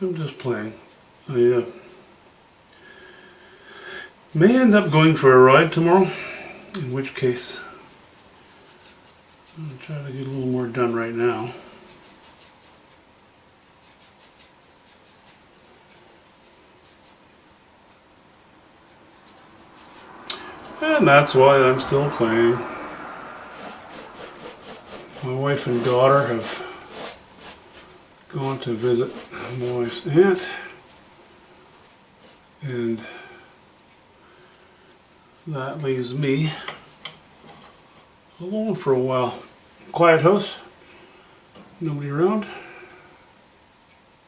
I'm just playing. I may end up going for a ride tomorrow, in which case I'll try to get a little more done right now. And that's why I'm still playing. My wife and daughter have gone to visit my wife's aunt, and that leaves me alone for a while. Quiet house, nobody around,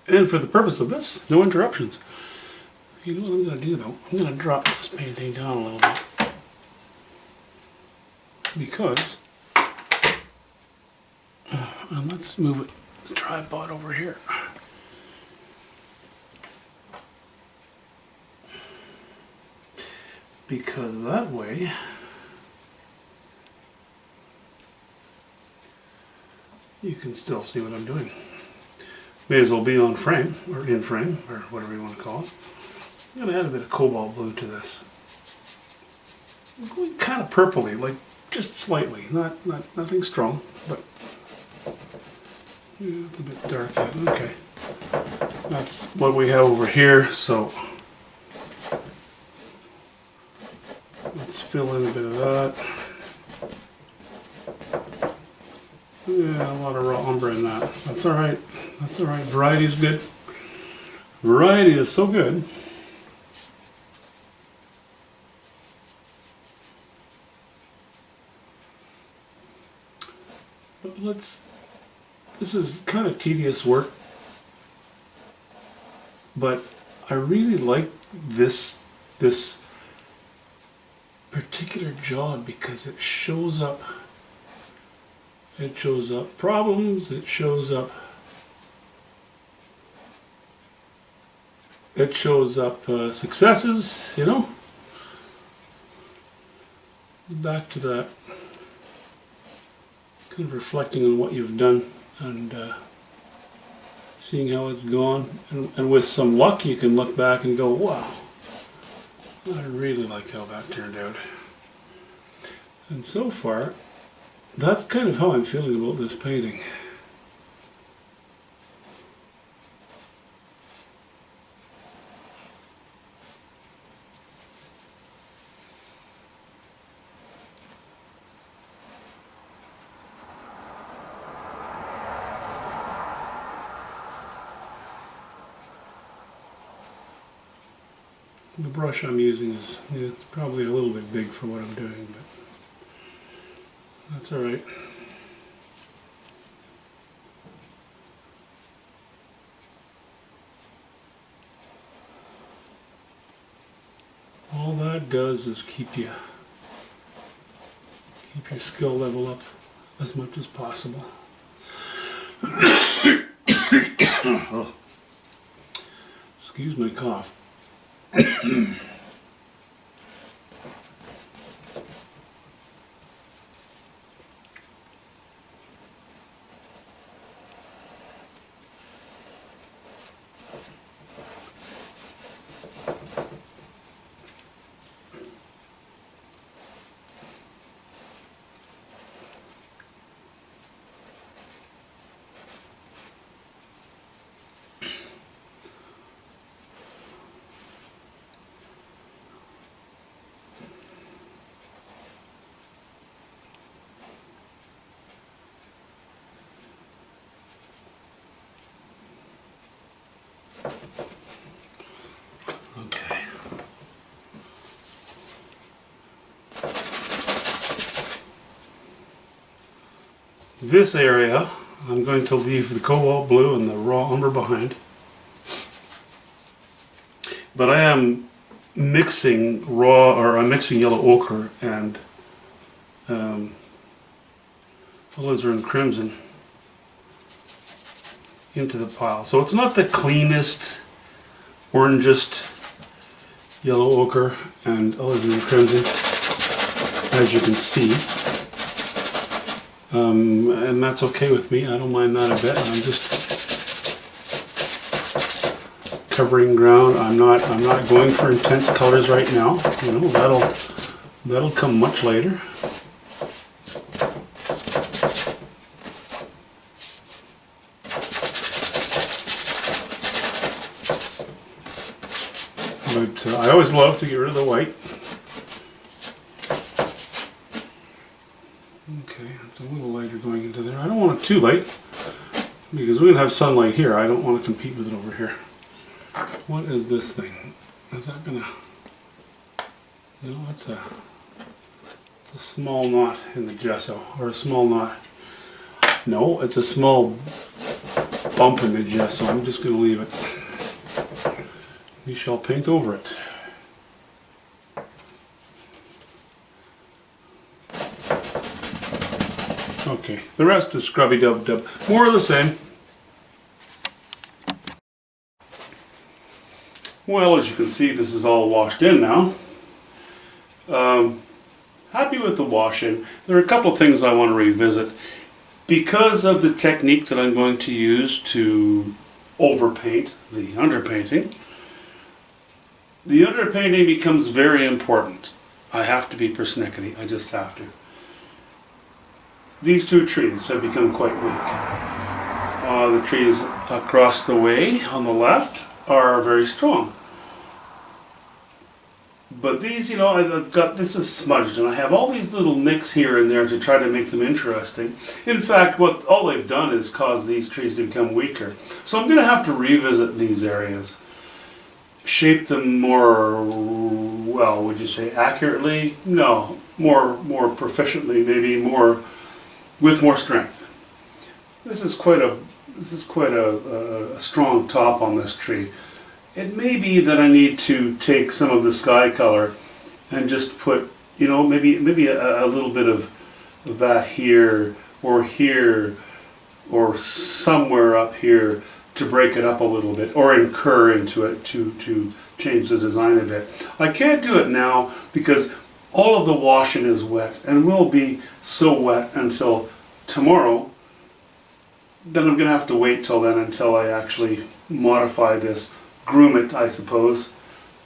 and for the purpose of this, no interruptions. You know what I'm going to do though? I'm going to drop this painting down a little bit, because and let's move it, the tripod over here. Because that way you can still see what I'm doing. May as well be on frame, or in frame, or whatever you want to call it. I'm going to add a bit of cobalt blue to this. I'm going kind of purpley, like just slightly, nothing strong, but yeah, it's a bit dark yet. Okay. That's what we have over here, so let's fill in a bit of that. Yeah, a lot of raw umber in that. That's alright. That's alright. Variety is good. Variety is so good. But this is kind of tedious work, but I really like this particular job because it shows up problems, it shows up successes, you know. Back to that, kind of reflecting on what you've done and seeing how it's gone, and with some luck you can look back and go, wow, I really like how that turned out. And so far, that's kind of how I'm feeling about this painting. The brush I'm using is, yeah, it's probably a little bit big for what I'm doing, but that's alright. All that does is keep your skill level up as much as possible. Oh. Excuse my cough. Okay. This area, I'm going to leave the cobalt blue and the raw umber behind. But I am mixing I'm mixing yellow ochre and alizarin crimson into the pile. So it's not the cleanest, orangest yellow ochre and alizarin crimson, as you can see. And that's okay with me. I don't mind that a bit. I'm just covering ground. I'm not going for intense colors right now. You know, that'll come much later. But I always love to get rid of the white. Okay, it's a little lighter going into there. I don't want it too light because we're going to have sunlight here. I don't want to compete with it over here. What is this thing? Is that going to... No, it's a small knot in the gesso, or a small knot. No, it's a small bump in the gesso. I'm just going to leave it. We shall paint over it. Okay, the rest is scrubby dub dub. More of the same. Well, as you can see, this is all washed in now. Happy with the wash in. There are a couple of things I want to revisit. Because of the technique that I'm going to use to overpaint the underpainting, the underpainting becomes very important. I have to be persnickety. I just have to. These two trees have become quite weak. The trees across the way on the left are very strong. But these, you know, I've got, this is smudged, and I have all these little nicks here and there to try to make them interesting. In fact, what all they've done is cause these trees to become weaker. So I'm going to have to revisit these areas, shape them more, well, would you say accurately? No, more proficiently, maybe more, with more strength. This is quite a strong top on this tree. It may be that I need to take some of the sky color and just put, you know, maybe a little bit of that here or somewhere up here to break it up a little bit, or incur into it to change the design a bit. I can't do it now because all of the washing is wet and will be so wet until tomorrow. Then I'm going to have to wait till then until I actually modify this, groom it, I suppose,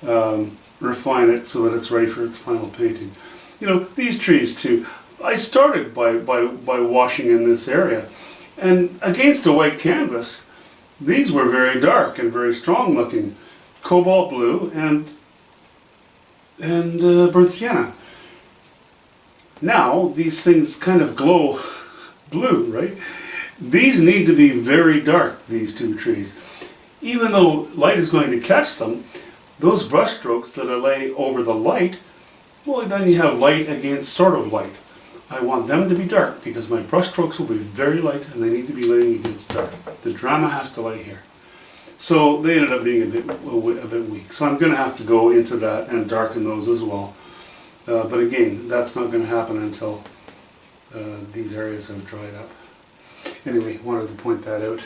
refine it so that it's ready for its final painting. You know, these trees too, I started by washing in this area, and against a white canvas, these were very dark and very strong looking, cobalt blue and burnt sienna. Now these things kind of glow blue, right? These need to be very dark, these two trees. Even though light is going to catch them, those brush strokes that I lay over the light, well, then you have light against sort of light. I want them to be dark because my brush strokes will be very light and they need to be laying against dark. The drama has to lay here. So they ended up being a bit weak. So I'm going to have to go into that and darken those as well. But again, that's not going to happen until these areas have dried up. Anyway, wanted to point that out.